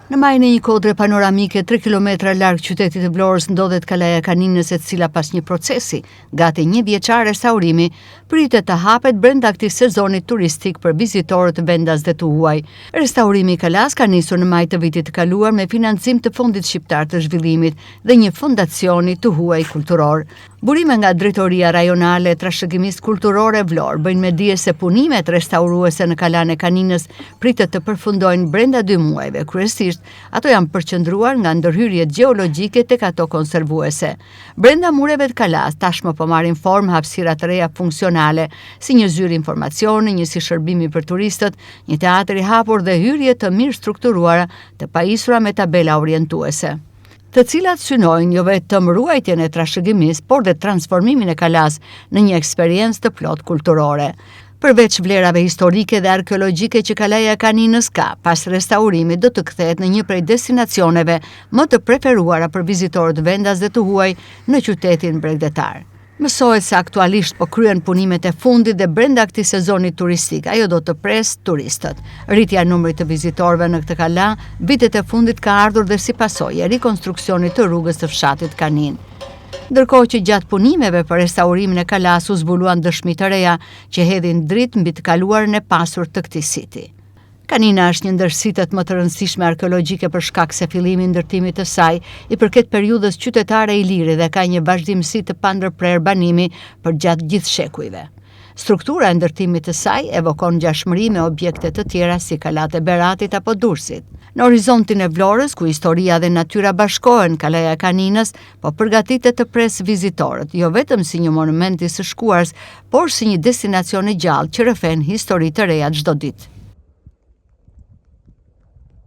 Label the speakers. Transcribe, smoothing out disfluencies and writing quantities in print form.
Speaker 1: Në majën e një kodre panoramike 3 kilometra larg qytetit të Vlorës ndodhet Kalaja Kaninës, e cila pas një procesi gati 1 vjeçar restaurimi pritet të hapet brenda këtij sezoni turistik për vizitorët vendas dhe të huaj. Restaurimi i kalas ka nisur në maj të vitit të kaluar me financim të Fondit Shqiptar të Zhvillimit dhe një fondacioni të huaj kulturor. Burime nga Drejtoria Rajonale e Trashëgimisë Kulturore Vlorë bëjnë me dije se punimet restauruese në Kalan e Kaninës pritet të përfundojnë brenda 2 muajve. Kryesisht ato janë përqendruar nga ndërhyrjet gjeologjike tek ato konservuese. Brenda mureve të kalas tashmë po marrin formë hapësira të reja funksionale, si një zyrë informacioni, një si shërbimi për turistët, një teatër i hapur dhe hyrje të mirë strukturuara të pajisura me tabela orientuese, të cilat synojnë jo vetëm ruajtjen e trashëgimisë, por dhe transformimin e kalas në një eksperiencë të plot kulturore. Përveç vlerave historike dhe arkeologjike që Kalaja e Kaninës ka, pas restaurimit do të kthehet në një prej destinacioneve më të preferuara për vizitorët vendas dhe të huaj në qytetin bregdetar. Mësohet se aktualisht po kryen punimet e fundit dhe brenda këtij sezoni turistik ajo do të pres turistët. Rritja e numrit të vizitorëve në këtë kala vitet e fundit ka ardhur dhe si pasojë e rikonstruksionit të rrugës të fshatit Kanin. Ndërkohë që gjatë punimeve për restaurimin e kalas u zbuluan dëshmi të reja që hedhin dritë mbi të kaluarën e pasur të këtij siti. Kanina është një ndër sitet më të rëndësishme arkeologjike për shkak se fillimi i ndërtimit të saj i përket periudhës qytetare e Ilirit dhe ka një vazhdimsi të pandërprer banimi për gjatë gjithë shekujve. Struktura e ndërtimit të saj evokon ngjashmëri me objekte të tjera si kalat e Beratit apo Durrësit. Në horizontin e Vlorës, ku historia dhe natyra bashkohen, Kalaja e Kaninës po përgatitet të pres vizitorët, jo vetëm si një monument i së shkuars, por si një destinacion i gjallë që rrëfen histori të reja çdo ditë.